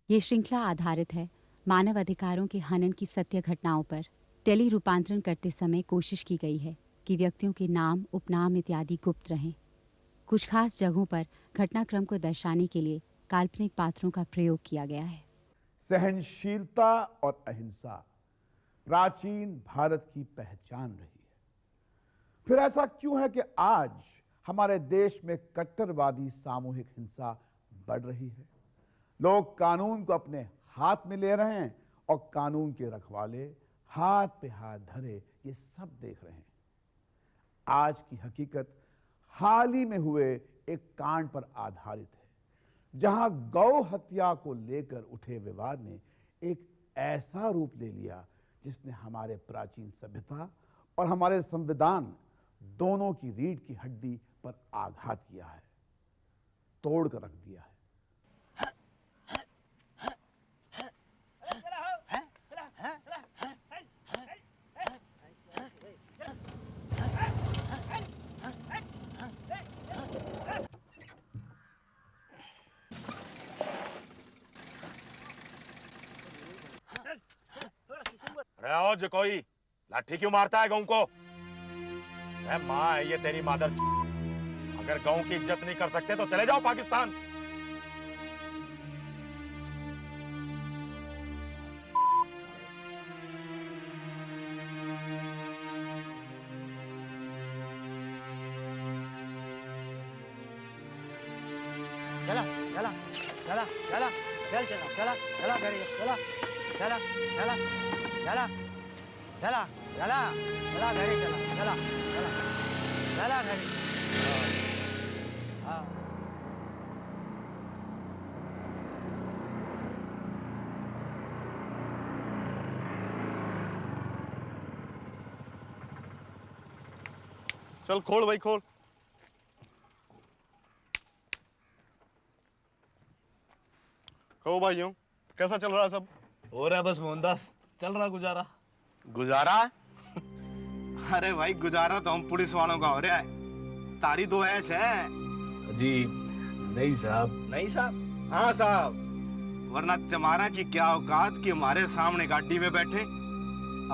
ये श्रृंखला आधारित है मानव अधिकारों के हनन की सत्य घटनाओं पर। टेली रूपांतरण करते समय कोशिश की गई है कि व्यक्तियों के नाम, उपनाम इत्यादि गुप्त रहें। कुछ खास जगहों पर घटनाक्रम को दर्शाने के लिए काल्पनिक पात्रों का प्रयोग किया गया है। सहनशीलता और अहिंसा प्राचीन भारत की पहचान रही है। फिर ऐसा क्यों है कि आज हमारे देश में कट्टरवादी सामूहिक हिंसा बढ़ रही है? लोग कानून को अपने हाथ में ले रहे हैं और कानून के रखवाले हाथ पे हाथ धरे ये सब देख रहे हैं। आज की हकीकत हाल ही में हुए एक कांड पर आधारित है, जहां गौ हत्या को लेकर उठे विवाद ने एक ऐसा रूप ले लिया जिसने हमारे प्राचीन सभ्यता और हमारे संविधान दोनों की रीढ़ की हड्डी पर आघात किया है, तोड़ कर रख दिया है। रहो जो कोई लाठी क्यों मारता है गांव को? माँ है ये तेरी मादर। अगर गांव की इज्जत नहीं कर सकते तो चले जाओ पाकिस्तान। चला चला चला चला चल चला चला चला घरे चला चला चला चला चला चला चला घरे चला चला चला चला घरे। हाँ चल खोल भाई खोल। कहो भाइयों, कैसा चल रहा है सब? हो रहा है बस मोहनदास, चल रहा गुजारा। गुजारा? अरे भाई गुजारा तो हम पुलिस वालों का हो रहा है, तारी तो ऐश है। जी नहीं साहब। नहीं साहब? हाँ साहब। वरना तुम्हारा की क्या औकात कि हमारे सामने गाड़ी में बैठे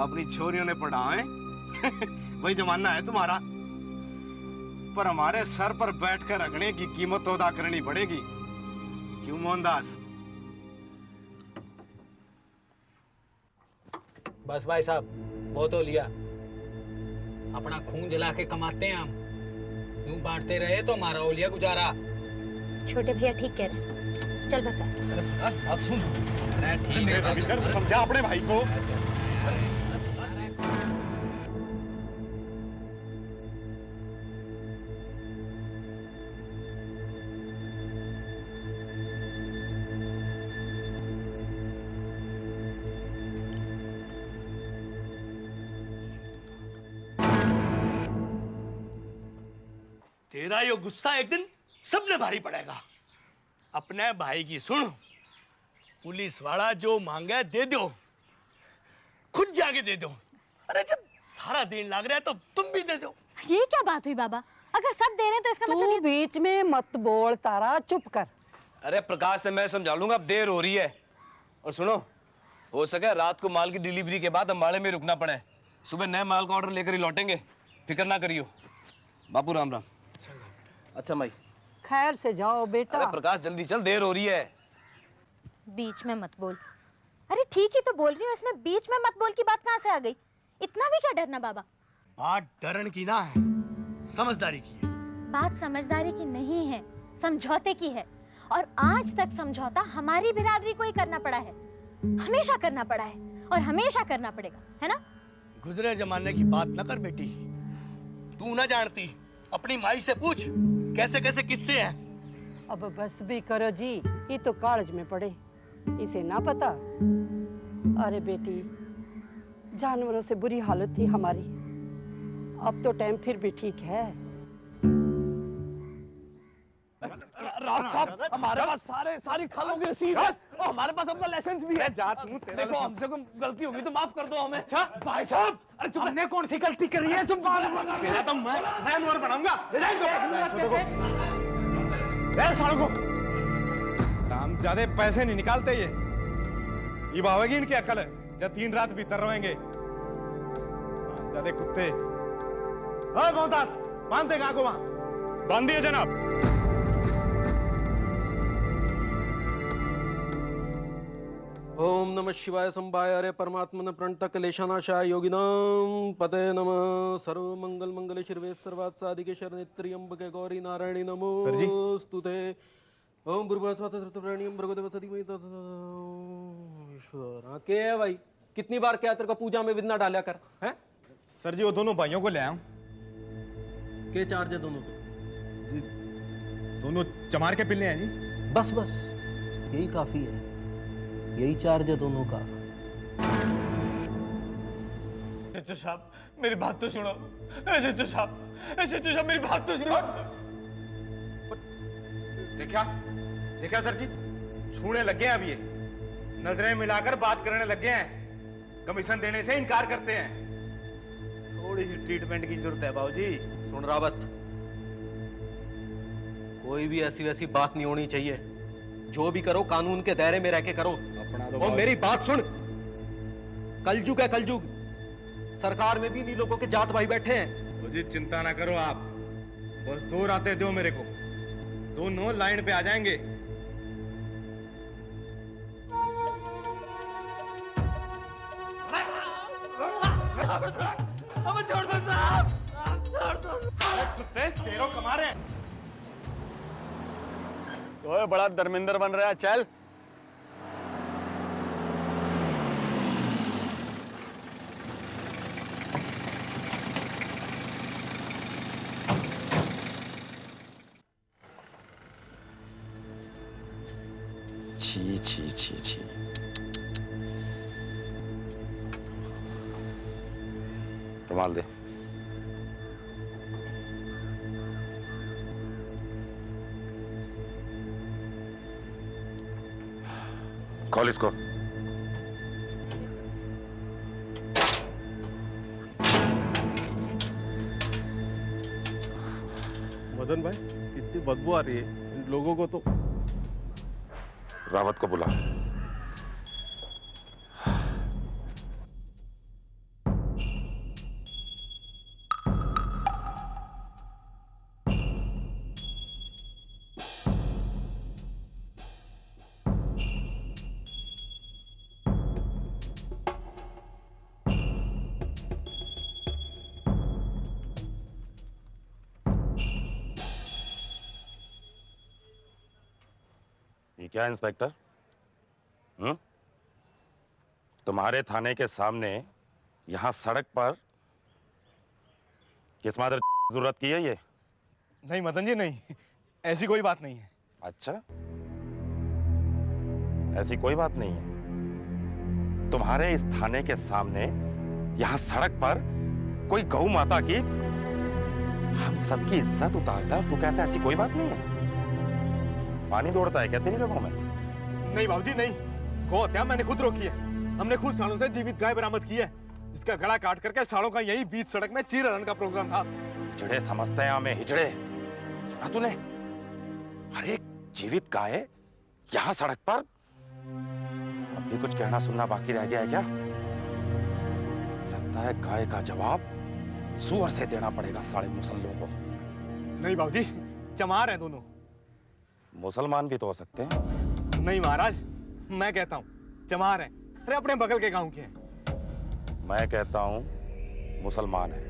अपनी छोरियों ने पढ़ाए। वही जमाना है तुम्हारा। पर हमारे सर पर बैठकर रखने की कीमत तो अदा करनी पड़ेगी। क्यों मोहनदास? बस भाई साहब बहुत हो लिया। अपना खून जला के कमाते हैं हम, यूं बांटते रहे तो हमारा हो लिया गुजारा। छोटे भैया ठीक कह रहे हैं, चल बकवास। अरे बस बात सुन। अरे ठीक है, समझा अपने भाई को। तेरा यो गुस्सा एक दिन सबने भारी पड़ेगा। अपने भाई की सुन, पुलिस वाला जो मांगे दे दो, खुद जाके दे दो। अरे जब सारा दिन लग रहा है तो तुम भी दे दो। ये क्या बात हुई बाबा? अगर सब दे रहे हैं तो इसका मतलब तू बीच में मत बोल तारा, चुप कर। अरे प्रकाश से मैं समझा लूंगा, अब देर हो रही है। और सुनो, हो सके रात को माल की डिलीवरी के बाद अंबाड़े में रुकना पड़े, सुबह नए माल का ऑर्डर लेकर ही लौटेंगे। फिक्र ना करियो। बापू राम राम। अच्छा माई। खैर से जाओ बेटा। अरे प्रकाश जल्दी चल, देर हो रही है। बीच में मत बोल। अरे ठीक ही तो बोल रही हूँ, इसमें बीच में मत बोल की बात कहाँ से आ गई? इतना भी क्या डरना बाबा? बात डरन की ना है, समझदारी की है। बात समझदारी की नहीं है, समझौते की है। और आज तक समझौता हमारी बिरादरी को ही करना पड़ा है, हमेशा करना पड़ा है और हमेशा करना पड़ेगा, है ना? गुजरे जमाने की बात न कर बेटी। तू न जानती, अपनी माई से पूछ कैसे कैसे किस्से हैं। अब बस भी करो जी, ये तो कॉलेज में पढ़े, इसे ना पता। अरे बेटी, जानवरों से बुरी हालत थी हमारी, अब तो टाइम फिर भी ठीक है। राज साहब, हमारे पास सारी खालों की रसीद है और हमारे पास अपना लाइसेंस भी है। देखो हमसे कोई गलती होगी तो माफ कर दो हमें। अच्छा भाई साहब, अरे तुमने कौन सी गलती करी है? तुम तो मैं मोर बनाऊंगा। सालों को काम ज्यादा पैसे नहीं निकालते ये भावेगी इनकी अकल है जब 3 रात भीतर रहेंगे ज्यादा कुत्ते। मोहनदास बांध देगा को वहां। बांध दिए जनाब। ओम नमः शिवाय संभाय हरे परमात्मन प्रणत क्लेशनाशाय योगिनाम पते नमः सर्व मंगल मंगले शिवे सर्वात् साधिके शरणे त्र्यंबके गौरी नारायणी नमोस्तुते। ओम भूर्भुवस्सुः स्वस्तिर्प्रणीयं भर्गो देवस्य ईश्वर। के है भाई, कितनी बार क्या तेरे को पूजा में विघ्न डाला कर हैं? सर जी वो दोनों भाइयों को ले आया हूं। के चार्ज है दोनों के? जी दोनों चमार के पिल्ले हैं जी। बस बस यही काफी है, यही चार्ज है दोनों का। एसएचओ साहब मेरी बात तो सुनो। एसएचओ साहब मेरी बात तो सुनो। देखा सर जी, छूने लगे हैं अब ये, नजरें मिलाकर बात करने लगे हैं, कमीशन देने से इनकार करते हैं। थोड़ी सी ट्रीटमेंट की जरूरत है बाबूजी। सुन रावत, कोई भी ऐसी वैसी बात नहीं होनी चाहिए। जो भी करो कानून के दायरे में रह के करो। अपना तो और मेरी बात सुन, कलयुग है कलयुग, सरकार में भी इन्हीं लोगों के जात भाई बैठे हैं। बाबूजी चिंता ना करो आप, बस 2 रातें दो मेरे को, दोनों लाइन पे आ जाएंगे। अब छोड़ दो साहब, छोड़ दो। कुत्ते तेरो कमा रहे हैं। ओए बड़ा धर्मेंद्र बन रहा है, चल। छी छी छी छी। रुमाल दे। कॉल इसको। मदन भाई कितनी बदबू आ रही है इन लोगों को तो। रावत को बुला। ये क्या इंस्पेक्टर? तुम्हारे थाने के सामने यहाँ सड़क पर किस मादर जरूरत की है ये? नहीं मदन जी नहीं, ऐसी कोई बात नहीं है। अच्छा, ऐसी कोई बात नहीं है। तुम्हारे इस थाने के सामने यहाँ सड़क पर कोई गौ माता की हम सबकी इज्जत उतारता है, तू कहता है ऐसी कोई बात नहीं है? पानी दौड़ता है क्या तेरी रगों में? नहीं बाबूजी नहीं, गौ हत्या मैंने खुद रोकी है। हमने खुद सालों से जीवित गाय बरामद की है, जिसका गला काट करके सालों का यही बीच सड़क में चीर हरण का प्रोग्राम था। हिजड़े समझते हैं हमें, हिजड़े। सुना तूने? अरे जीवित गाय यहाँ सड़क पर? अब भी कुछ कहना सुनना बाकी रह गया है क्या? लगता है गाय का जवाब सुअर से देना पड़ेगा साले मुसल्लों को। नहीं बाबूजी, चमार हैं दोनों। मुसलमान भी तो हो सकते हैं। नहीं महाराज, मैं कहता हूँ चमार हैं। अरे अपने बगल के गांव के हैं। मैं कहता हूँ मुसलमान है,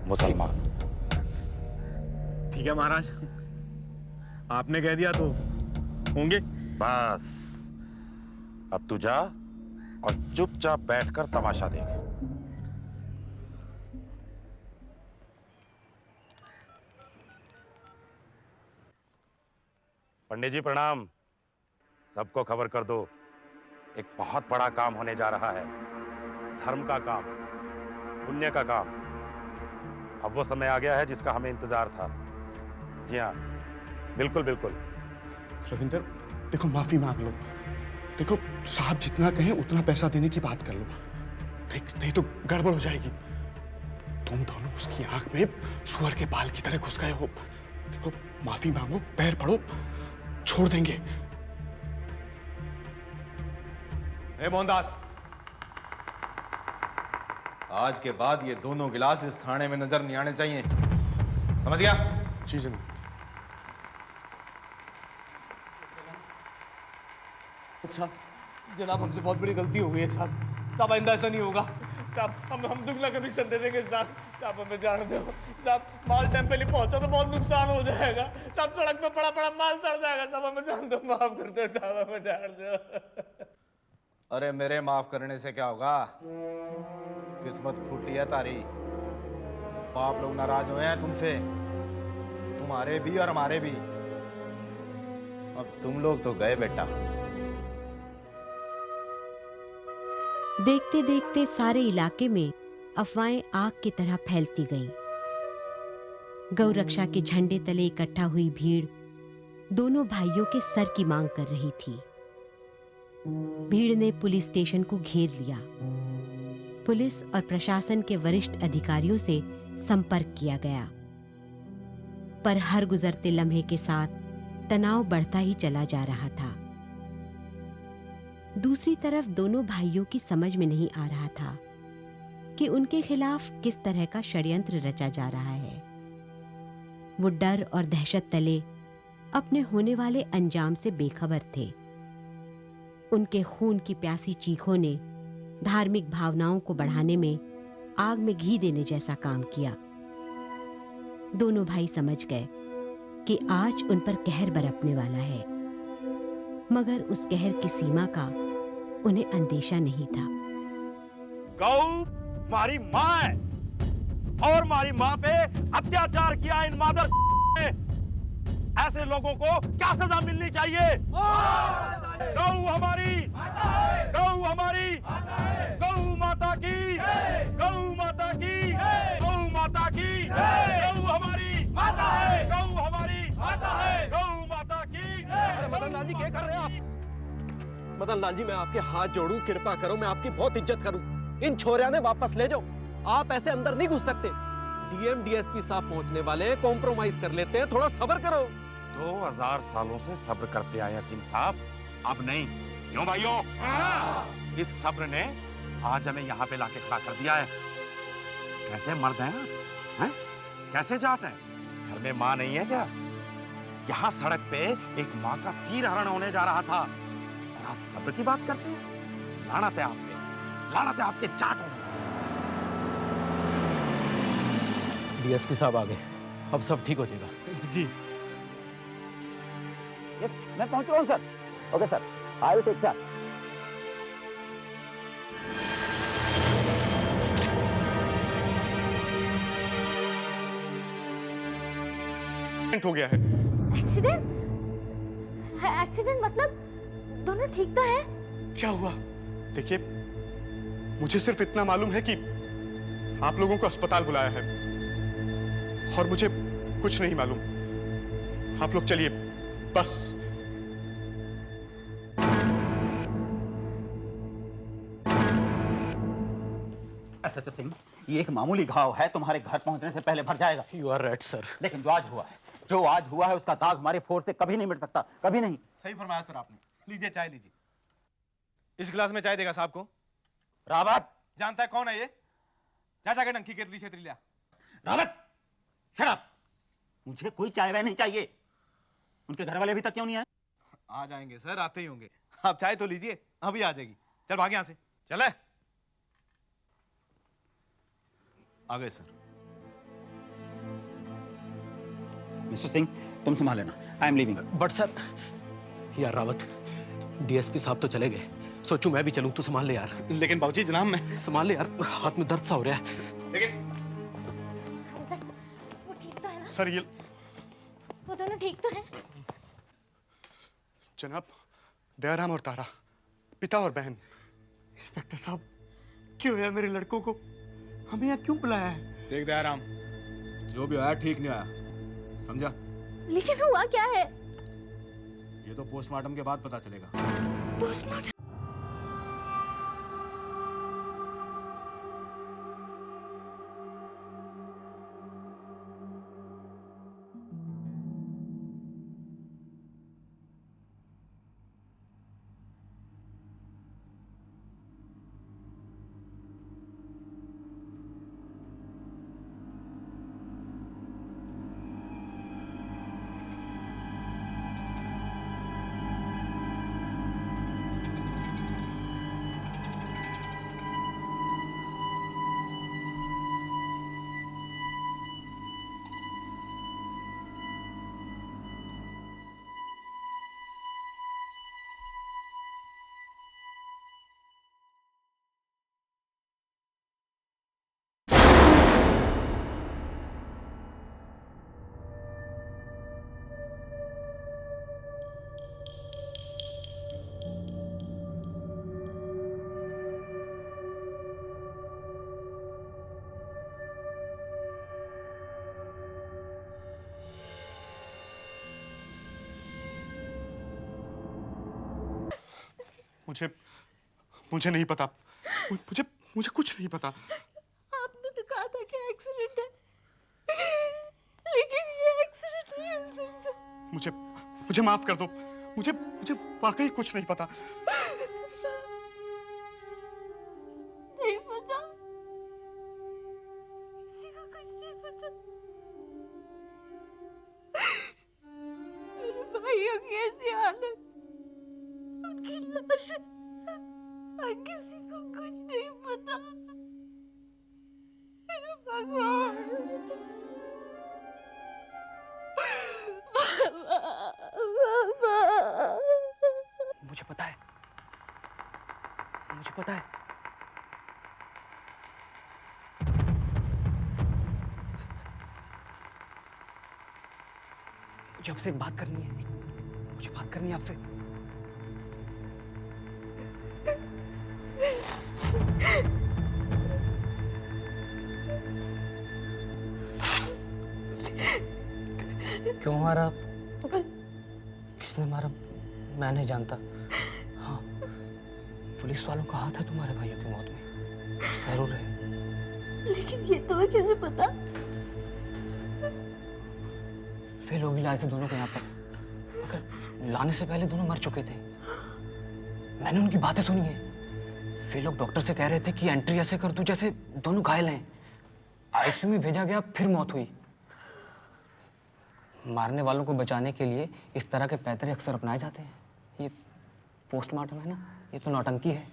मुसलमान। ठीक है महाराज, आपने कह दिया तो होंगे। बस अब तू जा और चुपचाप बैठकर तमाशा देख। पंडित जी प्रणाम। सबको खबर कर दो, एक बहुत बड़ा काम होने जा रहा है। धर्म का काम, पुण्य का काम। अब वो समय आ गया है जिसका हमें इंतजार था। जी हाँ, बिल्कुल बिल्कुल। रविंदर देखो, माफी मांग लो। देखो साहब जितना कहें उतना पैसा देने की बात कर लो, नहीं तो गड़बड़ हो जाएगी। तुम दोनों उसकी आंख में सुअर के बाल की तरह घुस गए हो। देखो माफी मांगो, पैर पड़ो, छोड़ देंगे। ए मोहनदास, आज के बाद ये दोनों गिलास इस थाने में नजर नहीं आने चाहिए, समझ गया? जी जनाब। साहब, जनाब हमसे बहुत बड़ी गलती हो गई है साहब। साहब आइंदा ऐसा नहीं होगा साहब। हम दुगना कभी सन दे देंगे साहब। साहब हमें जान दो साहब। माल टाइम पे नहीं पहुंचा तो बहुत नुकसान हो जाएगा साहब। सड़क पे पड़ा पड़ा माल सड़ जाएगा साहब। हमें जान दो, माफ कर दो साहब, हमें जान दो। अरे मेरे माफ करने से क्या होगा? किस्मत फूटी है तारी। बाप लोग नाराज हुए हैं तुमसे, तुम्हारे भी और हमारे भी। अब तुम लोग तो गए बेटा। देखते देखते सारे इलाके में अफवाहें आग की तरह फैलती गईं। गौरक्षा के झंडे तले इकट्ठा हुई भीड़ दोनों भाइयों के सर की मांग कर रही थी। भीड़ ने पुलिस स्टेशन को घेर लिया। पुलिस और प्रशासन के वरिष्ठ अधिकारियों से संपर्क किया गया, पर हर गुजरते लम्हे के साथ तनाव बढ़ता ही चला जा रहा था। दूसरी तरफ दोनों भाइयों की समझ में नहीं आ रहा था कि उनके खिलाफ किस तरह का षड्यंत्र रचा जा रहा है। वो डर और दहशत तले अपने होने वाले अंजाम से बेखबर थे। उनके खून की प्यासी चीखों ने धार्मिक भावनाओं को बढ़ाने में आग में घी देने जैसा काम किया। दोनों भाई समझ गए कि आज उन पर कहर बरपने वाला है, मगर उस कहर की सीमा का उन्हें अंदेशा नहीं था। गौ मारी माँ है और मारी माँ पे अत्याचार किया इन मादर ने। ऐसे लोगों को क्या सजा मिलनी चाहिए? गौ हमारी, गौ हमारी, गौ माता की, गौ माता की, गौ माता की, गौ हमारी माता है, गौ हमारी माता है, गौ माता की। मदन लाल जी क्या कर रहे हैं आप? मदन लाल जी, मैं आपके हाथ जोड़ूं, कृपा करो, मैं आपकी बहुत इज्जत करूं। इन छोरिया ने वापस ले जाओ। आप ऐसे अंदर नहीं घुस सकते। डीएम डीएसपी साहब पहुंचने वाले हैं, कॉम्प्रोमाइज कर लेते हैं, थोड़ा सब्र करो। 2000 सालों से सब्र करते आए हैं सिंह साहब, अब नहीं। क्यों भाइयों? इस सब्र ने आज हमें यहाँ पे लाके खड़ा कर दिया है। कैसे मर्द हैं आप? हैं? कैसे जाट हैं? घर में माँ नहीं है क्या? यहाँ सड़क पे एक माँ का चीरहरण होने जा रहा था और आप सब्र की बात करते हैं? लानत है आप पे, लानत है आपके जाटों में। डीएसपी साहब आ गए, अब सब ठीक हो जाएगा। जी मैं पहुंच रहा हूं sir. Okay sir, I will take charge. Accident हो गया है। एक्सीडेंट? एक्सीडेंट मतलब दोनों ठीक तो है? क्या हुआ? देखिए, मुझे सिर्फ इतना मालूम है कि आप लोगों को अस्पताल बुलाया है और मुझे कुछ नहीं मालूम। आप लोग चलिए बस। एसएचओ सिंह, ये एक मामूली घाव है, तुम्हारे घर पहुंचने से पहले भर जाएगा। You are right sir. लेकिन जो आज हुआ है उसका दाग हमारे फोर्स से कभी नहीं मिट सकता, कभी नहीं। सही फरमाया सर आपने। लीजिए चाय लीजिए। इस गिलास में चाय देगा साहब को। रावत जानता है कौन है ये? जा जाके डंकी केतली छेतरी लिया। Rawat, shut up. मुझे कोई चाय वाय नहीं चाहिए। उनके घर वाले अभी तक क्यों नहीं आए? आ जाएंगे सर, आते ही होंगे। आप चाय तो लीजिए, अभी आ जाएगी। चल भाग यहां से, चले। आ गए सर। मिस्टर सिंह, तुम संभाल लेना। I am leaving. But sir, यार रावत, डीएसपी साहब तो चले गए, सोचूं मैं भी चलूं तो संभाल ले यार। लेकिन बाबूजी जनाब, मैं संभाल ले यार, हाथ में दर्द सा हो रहा है। लेकिन वो ठीक तो है ना? सर ये वो दोनों ठीक तो हैं? जनाब, दयाराम और तारा, पिता और बहन। इंस्पेक्टर साहब, क्यों है मेरे लड़कों को हमें यहाँ क्यों बुलाया है? देख दयाराम, जो भी आया ठीक नहीं आया, समझा? लेकिन हुआ क्या है? ये तो पोस्टमार्टम के बाद पता चलेगा। पोस्टमार्टम? मुझे नहीं पता। मुझे कुछ नहीं पता। आपने तो कहा था कि एक्सीडेंट है, लेकिन ये एक्सीडेंट नहीं हो सकता। मुझे माफ कर दो। मुझे वाकई कुछ नहीं पता। नहीं पता, किसी को कुछ नहीं पता। मेरे भाइयों की ऐसी हालत, उनकी लाश, और किसी को कुछ नहीं पता। मेरे भगवान, मुझे पता है, मुझे पता है। मुझे आपसे एक बात करनी है, मुझे बात करनी है आपसे। क्यों मारा? किसने मारा? मैं नहीं जानता। हाँ, पुलिस वालों का हाथ है तुम्हारे भाइयों की मौत में, जरूर है। लेकिन ये तुम्हें कैसे पता? फेल होगी लाए थे दोनों को यहाँ पर, मगर लाने से पहले दोनों मर चुके थे। मैंने उनकी बातें सुनी है। वे लोग डॉक्टर से कह रहे थे कि एंट्री ऐसे कर दूं जैसे दोनों घायल हैं। आईसीयू में भेजा गया, फिर मौत हुई। मारने वालों को बचाने के लिए इस तरह के पैतरे अक्सर अपनाए जाते हैं। ये पोस्टमार्टम है ना, ये तो नौटंकी है।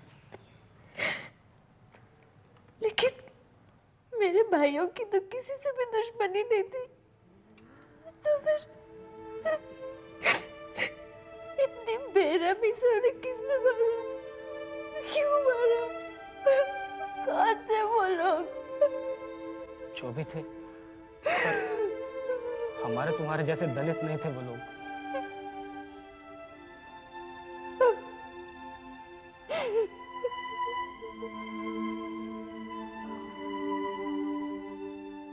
लेकिन मेरे भाइयों की तो किसी से भी दुश्मनी नहीं थी, तो फिर इतनी बेरहमी से उन्हें किसने मारा? क्यों मारा? कौन थे वो लोग? जो भी थे, पर हमारे तुम्हारे जैसे दलित नहीं थे वो लोग।